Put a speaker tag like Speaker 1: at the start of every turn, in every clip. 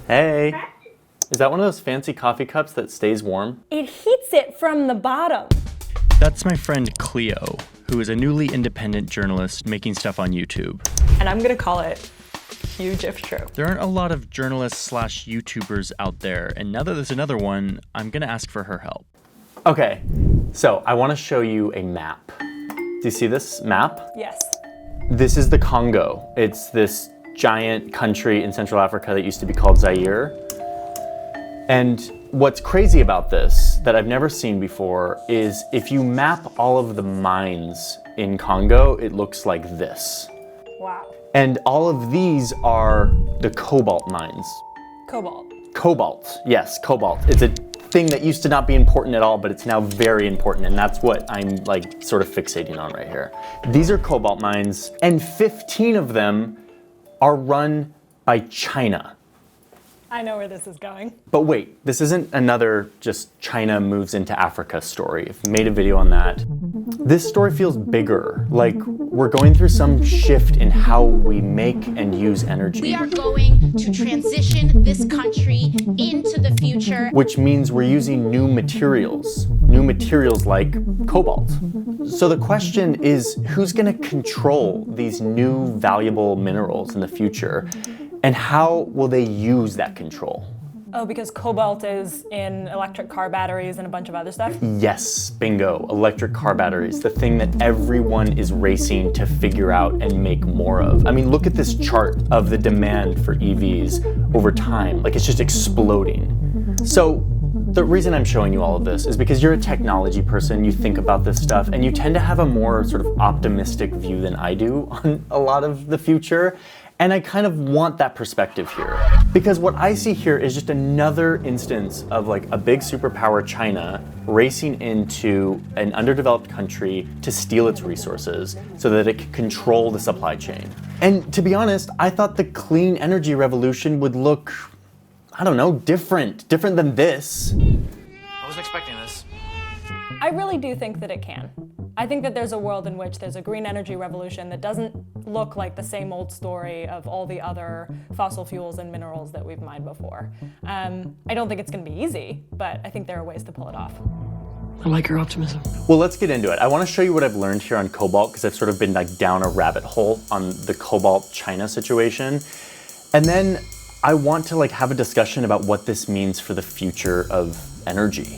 Speaker 1: Hey. Is that one of those fancy coffee cups that stays warm?
Speaker 2: It heats it from the bottom.
Speaker 3: That's my friend Cleo, who is a newly independent journalist making stuff on YouTube.
Speaker 2: And I'm gonna call it huge if true.
Speaker 3: There aren't a lot of journalists / YouTubers out there, and now that there's another one, I'm gonna ask for her help.
Speaker 1: Okay, so I want to show you a map. Do you see this map?
Speaker 2: Yes.
Speaker 1: This is the Congo. It's this giant country in Central Africa that used to be called Zaire. And what's crazy about this that I've never seen before is if you map all of the mines in Congo, it looks like this.
Speaker 2: Wow.
Speaker 1: And all of these are the cobalt mines.
Speaker 2: Cobalt.
Speaker 1: Cobalt, yes, cobalt. It's a thing that used to not be important at all, but it's now very important, and that's what I'm like sort of fixating on right here. These are cobalt mines, and 15 of them are run by China.
Speaker 2: I know where this is going.
Speaker 1: But wait, this isn't another just China moves into Africa story. I've made a video on that. This story feels bigger, like we're going through some shift in how we make and use energy.
Speaker 4: We are going to transition this country into the future.
Speaker 1: Which means we're using new materials like cobalt. So the question is, who's gonna control these new valuable minerals in the future? And how will they use that control?
Speaker 2: Oh, because cobalt is in electric car batteries and a bunch of other stuff?
Speaker 1: Yes, bingo, electric car batteries, the thing that everyone is racing to figure out and make more of. I mean, look at this chart of the demand for EVs over time, like it's just exploding. So the reason I'm showing you all of this is because you're a technology person, you think about this stuff, and you tend to have a more sort of optimistic view than I do on a lot of the future. And I kind of want that perspective here. Because what I see here is just another instance of like a big superpower, China, racing into an underdeveloped country to steal its resources so that it can control the supply chain. And to be honest, I thought the clean energy revolution would look, I don't know, different than this.
Speaker 3: I wasn't expecting this.
Speaker 2: I really do think that it can. I think that there's a world in which there's a green energy revolution that doesn't look like the same old story of all the other fossil fuels and minerals that we've mined before. I don't think it's gonna be easy, but I think there are ways to pull it off.
Speaker 5: I like your optimism.
Speaker 1: Well, let's get into it. I want to show you what I've learned here on cobalt because I've sort of been like down a rabbit hole on the cobalt China situation. And then I want to like have a discussion about what this means for the future of energy.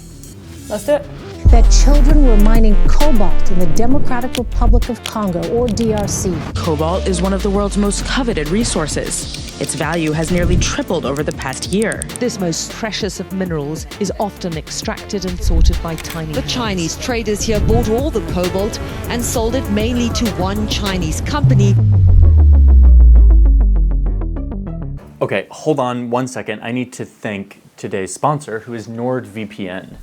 Speaker 2: Let's do it.
Speaker 6: That children were mining cobalt in the Democratic Republic of Congo, or DRC.
Speaker 7: Cobalt is one of the world's most coveted resources. Its value has nearly tripled over the past year.
Speaker 8: This most precious of minerals is often extracted and sorted by tiny hands. The Chinese traders here bought all the cobalt and sold it mainly to one Chinese company.
Speaker 1: Okay, hold on 1 second. I need to thank today's sponsor, who is NordVPN.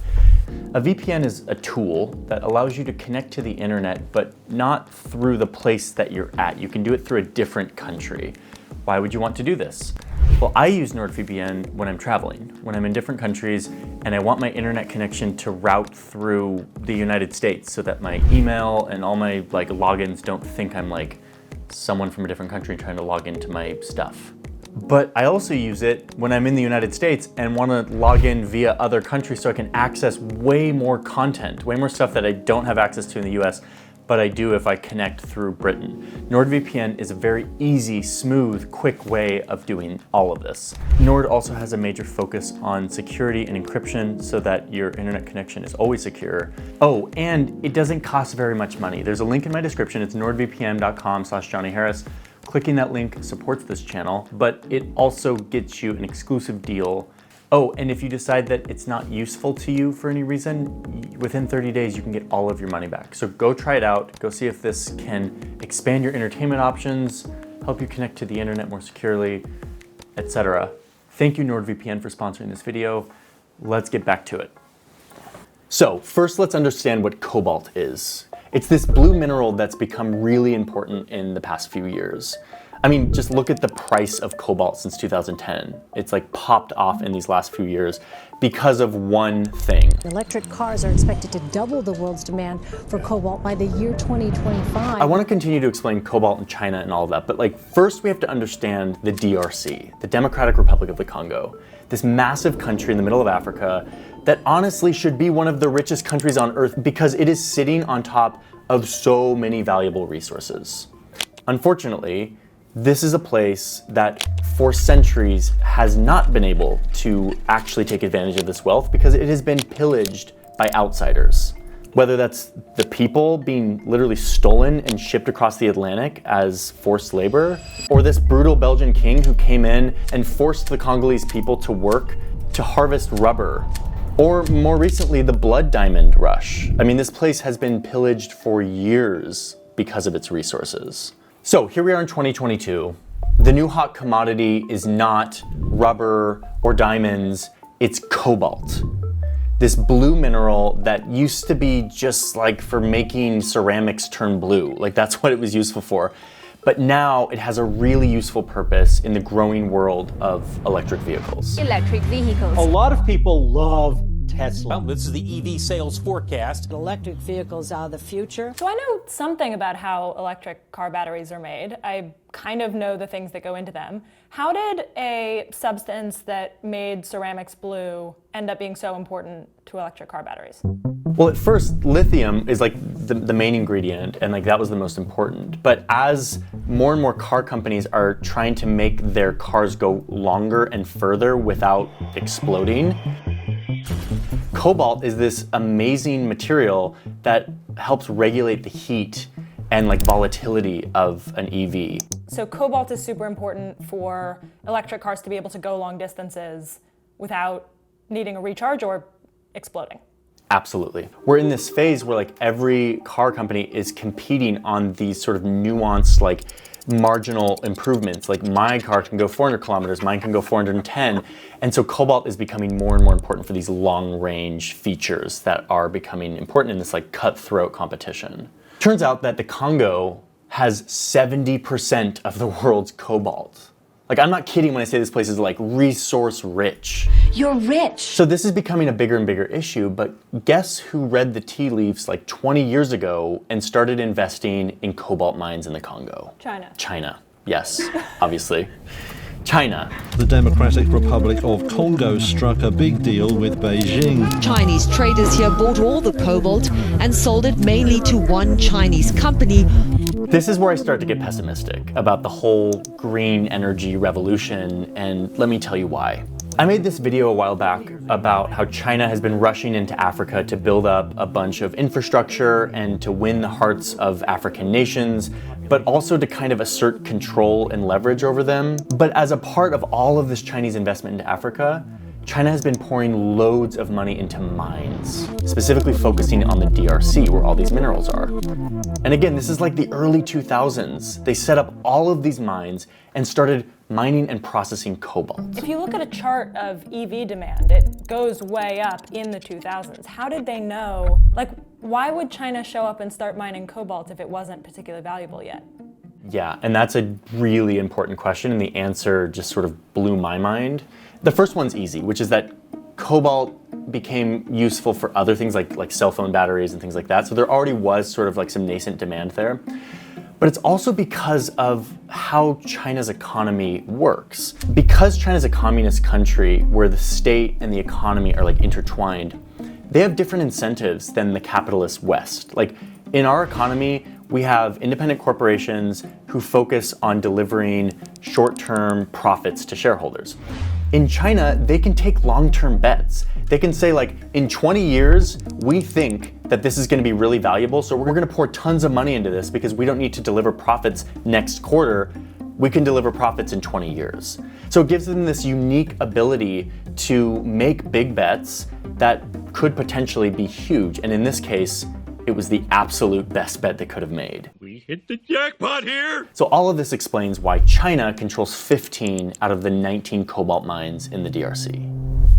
Speaker 1: A VPN is a tool that allows you to connect to the internet, but not through the place that you're at. You can do it through a different country. Why would you want to do this? Well, I use NordVPN when I'm traveling, when I'm in different countries, and I want my internet connection to route through the United States so that my email and all my like logins don't think I'm like someone from a different country trying to log into my stuff. But I also use it when I'm in the United States and want to log in via other countries so I can access way more content, way more stuff that I don't have access to in the US, but I do if I connect through Britain. NordVPN is a very easy, smooth, quick way of doing all of this. Nord also has a major focus on security and encryption so that your internet connection is always secure. Oh, and it doesn't cost very much money. There's a link in my description. It's nordvpn.com/JohnnyHarris. Clicking that link supports this channel, but it also gets you an exclusive deal. Oh, and if you decide that it's not useful to you for any reason, within 30 days you can get all of your money back. So go try it out, go see if this can expand your entertainment options, help you connect to the internet more securely, etc. Thank you NordVPN for sponsoring this video. Let's get back to it. So first let's understand what cobalt is. It's this blue mineral that's become really important in the past few years. I mean, just look at the price of cobalt since 2010. It's like popped off in these last few years because of one thing.
Speaker 6: Electric cars are expected to double the world's demand for cobalt by the year 2025.
Speaker 1: I want to continue to explain cobalt in China and all of that, but like first we have to understand the DRC, the Democratic Republic of the Congo, this massive country in the middle of Africa that honestly should be one of the richest countries on earth because it is sitting on top of so many valuable resources. Unfortunately, this is a place that for centuries has not been able to actually take advantage of this wealth because it has been pillaged by outsiders. Whether that's the people being literally stolen and shipped across the Atlantic as forced labor, or this brutal Belgian king who came in and forced the Congolese people to work to harvest rubber, or more recently, the blood diamond rush. I mean, this place has been pillaged for years because of its resources. So here we are in 2022. The new hot commodity is not rubber or diamonds, it's cobalt. This blue mineral that used to be just like for making ceramics turn blue, like that's what it was useful for. But now it has a really useful purpose in the growing world of electric vehicles.
Speaker 9: Electric vehicles.
Speaker 10: A lot of people love Tesla.
Speaker 11: This is the EV sales forecast.
Speaker 12: Electric vehicles are the future.
Speaker 2: So I know something about how electric car batteries are made. I kind of know the things that go into them. How did a substance that made ceramics blue end up being so important to electric car batteries?
Speaker 1: Well, at first, lithium is like the main ingredient, and like that was the most important. But as more and more car companies are trying to make their cars go longer and further without exploding, cobalt is this amazing material that helps regulate the heat and like volatility of an EV.
Speaker 2: So cobalt is super important for electric cars to be able to go long distances without needing a recharge or exploding.
Speaker 1: Absolutely. We're in this phase where like every car company is competing on these sort of nuanced like marginal improvements. Like my car can go 400 kilometers, mine can go 410. And so cobalt is becoming more and more important for these long range features that are becoming important in this like cutthroat competition. Turns out that the Congo has 70% of the world's cobalt. Like I'm not kidding when I say this place is like resource rich.
Speaker 9: You're rich.
Speaker 1: So this is becoming a bigger and bigger issue, but guess who read the tea leaves like 20 years ago and started investing in cobalt mines in the Congo?
Speaker 2: China.
Speaker 1: China, yes, obviously. China.
Speaker 13: The Democratic Republic of Congo struck a big deal with Beijing.
Speaker 8: Chinese traders here bought all the cobalt and sold it mainly to one Chinese company.
Speaker 1: This is where I start to get pessimistic about the whole green energy revolution, and let me tell you why. I made this video a while back about how China has been rushing into Africa to build up a bunch of infrastructure and to win the hearts of African nations, but also to kind of assert control and leverage over them. But as a part of all of this Chinese investment into Africa, China has been pouring loads of money into mines, specifically focusing on the DRC where all these minerals are. And again, this is like the early 2000s. They set up all of these mines and started mining and processing cobalt.
Speaker 2: If you look at a chart of EV demand, it goes way up in the 2000s. How did they know? Like, why would China show up and start mining cobalt if it wasn't particularly valuable yet?
Speaker 1: Yeah, and that's a really important question, and the answer just sort of blew my mind. The first one's easy, which is that cobalt became useful for other things like cell phone batteries and things like that. So there already was sort of like some nascent demand there. But it's also because of how China's economy works. Because China's a communist country where the state and the economy are like intertwined, they have different incentives than the capitalist West. Like in our economy, we have independent corporations who focus on delivering short-term profits to shareholders. In China, they can take long-term bets. They can say like, in 20 years, we think that this is gonna be really valuable, so we're gonna pour tons of money into this because we don't need to deliver profits next quarter. We can deliver profits in 20 years. So it gives them this unique ability to make big bets that could potentially be huge. And in this case, it was the absolute best bet they could have made.
Speaker 11: We hit the jackpot here!
Speaker 1: So all of this explains why China controls 15 out of the 19 cobalt mines in the DRC.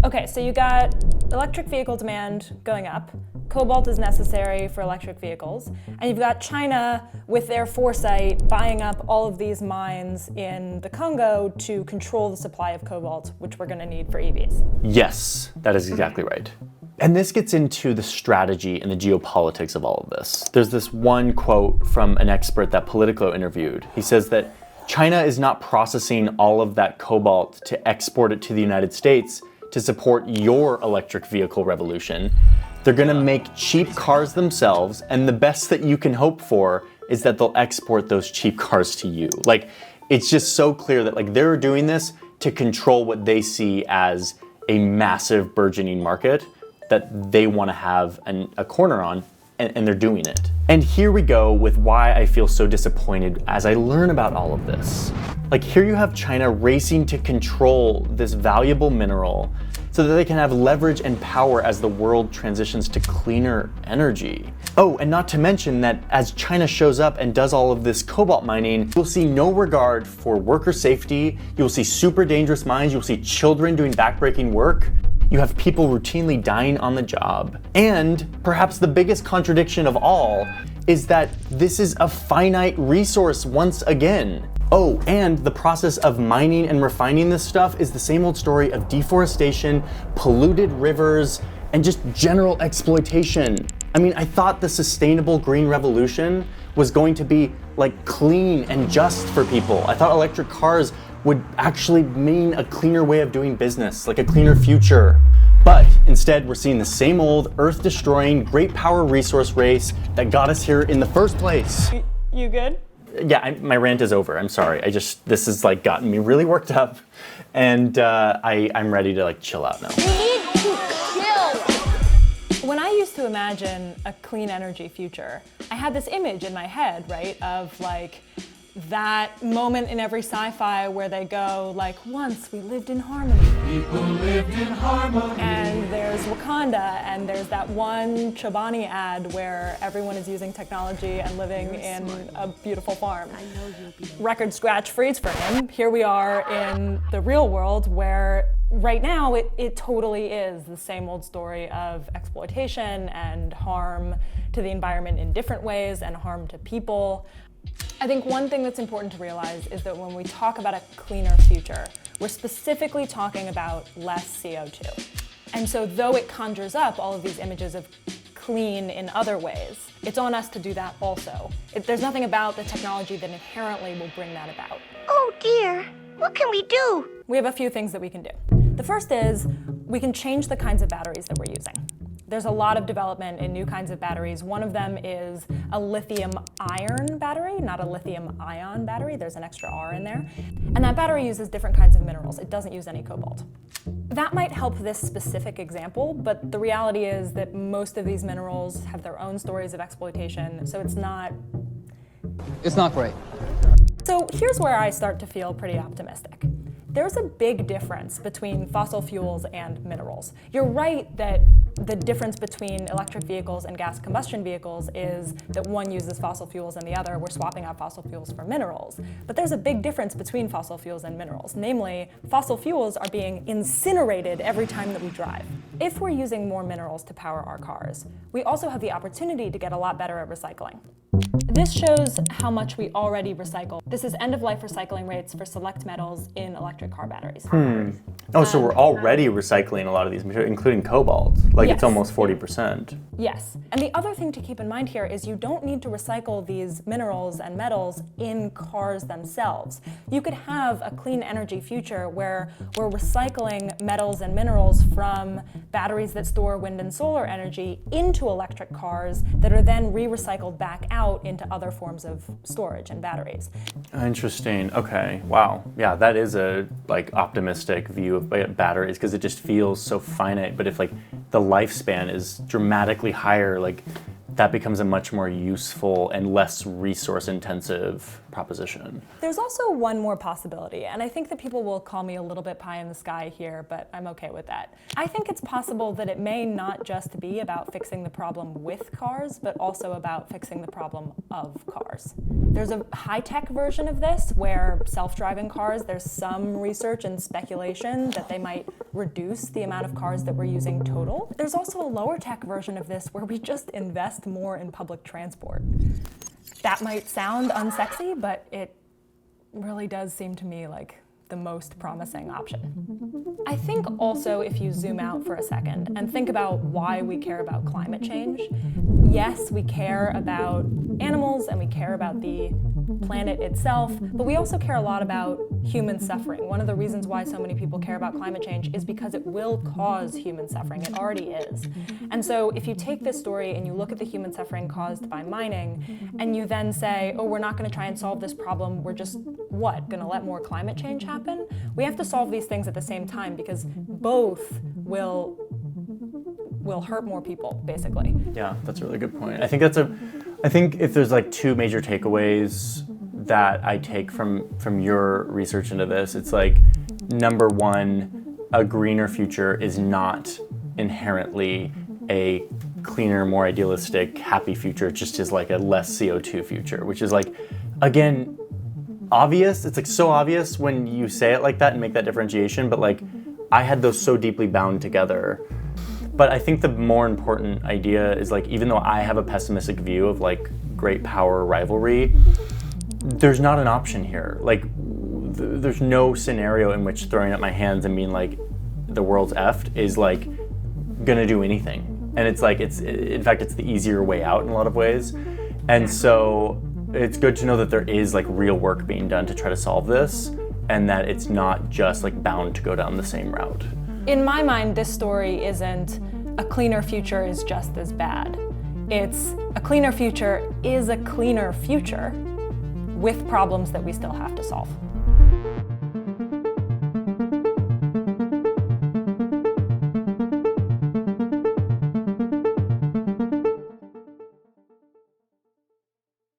Speaker 2: Okay, so you got electric vehicle demand going up, Cobalt is necessary for electric vehicles, and you've got China with their foresight buying up all of these mines in the Congo to control the supply of cobalt, which we're going to need for EVs.
Speaker 1: Yes, that is exactly right. And this gets into the strategy and the geopolitics of all of this. There's this one quote from an expert that Politico interviewed. He says that China is not processing all of that cobalt to export it to the United States to support your electric vehicle revolution. They're gonna make cheap cars themselves, and the best that you can hope for is that they'll export those cheap cars to you. Like, it's just so clear that like they're doing this to control what they see as a massive burgeoning market that they wanna have a corner on, and they're doing it. And here we go with why I feel so disappointed as I learn about all of this. Like, here you have China racing to control this valuable mineral so that they can have leverage and power as the world transitions to cleaner energy. Oh, and not to mention that as China shows up and does all of this cobalt mining, you'll see no regard for worker safety, you'll see super dangerous mines, you'll see children doing backbreaking work, you have people routinely dying on the job. And perhaps the biggest contradiction of all is that this is a finite resource once again. Oh, and the process of mining and refining this stuff is the same old story of deforestation, polluted rivers, and just general exploitation. I mean, I thought the sustainable green revolution was going to be like clean and just for people. I thought electric cars would actually mean a cleaner way of doing business, like a cleaner future. But instead, we're seeing the same old earth-destroying, great power resource race that got us here in the first place.
Speaker 2: You good?
Speaker 1: Yeah, my rant is over. I'm sorry. This has like gotten me really worked up, and I'm ready to like chill out now.
Speaker 2: When I used to imagine a clean energy future, I had this image in my head, right, of like that moment in every sci-fi where they go like, once we lived in harmony. People lived in harmony. And there's Wakanda, and there's that one Chobani ad where everyone is using technology and living in a beautiful farm. Record scratch freeze for him. Here we are in the real world where right now it totally is the same old story of exploitation and harm to the environment in different ways and harm to people. I think one thing that's important to realize is that when we talk about a cleaner future, we're specifically talking about less CO2. And so though it conjures up all of these images of clean in other ways, it's on us to do that also. There's nothing about the technology that inherently will bring that about.
Speaker 9: Oh dear, what can we do?
Speaker 2: We have a few things that we can do. The first is we can change the kinds of batteries that we're using. There's a lot of development in new kinds of batteries. One of them is a lithium-iron battery, not a lithium-ion battery. There's an extra R in there. And that battery uses different kinds of minerals. It doesn't use any cobalt. That might help this specific example, but the reality is that most of these minerals have their own stories of exploitation, so it's not
Speaker 14: great.
Speaker 2: So here's where I start to feel pretty optimistic. There's a big difference between fossil fuels and minerals. You're right that the difference between electric vehicles and gas combustion vehicles is that one uses fossil fuels and the other, we're swapping out fossil fuels for minerals. But there's a big difference between fossil fuels and minerals. Namely, fossil fuels are being incinerated every time that we drive. If we're using more minerals to power our cars, we also have the opportunity to get a lot better at recycling. This shows how much we already recycle. This is end-of-life recycling rates for select metals in electric car batteries.
Speaker 1: Oh, so we're already recycling a lot of these materials, including cobalt. Like
Speaker 2: Yes.
Speaker 1: It's almost 40%.
Speaker 2: Yes, and the other thing to keep in mind here is you don't need to recycle these minerals and metals in cars themselves. You could have a clean energy future where we're recycling metals and minerals from batteries that store wind and solar energy into electric cars that are then re-recycled back out into other forms of storage and batteries.
Speaker 1: Interesting. Okay. Wow. Yeah, that is a like optimistic view of batteries because it just feels so finite. But if like the lifespan is dramatically higher, like that becomes a much more useful and less resource intensive proposition.
Speaker 2: There's also one more possibility, and I think that people will call me a little bit pie in the sky here, but I'm okay with that. I think it's possible that it may not just be about fixing the problem with cars, but also about fixing the problem of cars. There's a high-tech version of this where self-driving cars, there's some research and speculation that they might reduce the amount of cars that we're using total. There's also a lower tech version of this where we just invest more in public transport. That might sound unsexy, but it really does seem to me like the most promising option. I think also if you zoom out for a second and think about why we care about climate change, yes, we care about animals and we care about the planet itself, but we also care a lot about human suffering. One of the reasons why so many people care about climate change is because it will cause human suffering. It already is. And so if you take this story and you look at the human suffering caused by mining, and you then say, oh, we're not going to try and solve this problem, we're just, what, going to let more climate change happen? We have to solve these things at the same time because both will hurt more people, basically.
Speaker 1: Yeah, that's a really good point. I think if there's like two major takeaways that I take from your research into this, it's like, number one, a greener future is not inherently a cleaner, more idealistic, happy future. It just is like a less CO2 future, which is like, again, obvious. It's like so obvious when you say it like that and make that differentiation, but like I had those so deeply bound together. But I think the more important idea is like, even though I have a pessimistic view of like great power rivalry, there's not an option here. Like there's no scenario in which throwing up my hands and being like, the world's effed is like gonna do anything. And it's like, in fact, it's the easier way out in a lot of ways. And so it's good to know that there is like real work being done to try to solve this, and that it's not just like bound to go down the same route.
Speaker 2: In my mind, this story isn't a cleaner future is just as bad. It's a cleaner future is a cleaner future with problems that we still have to solve.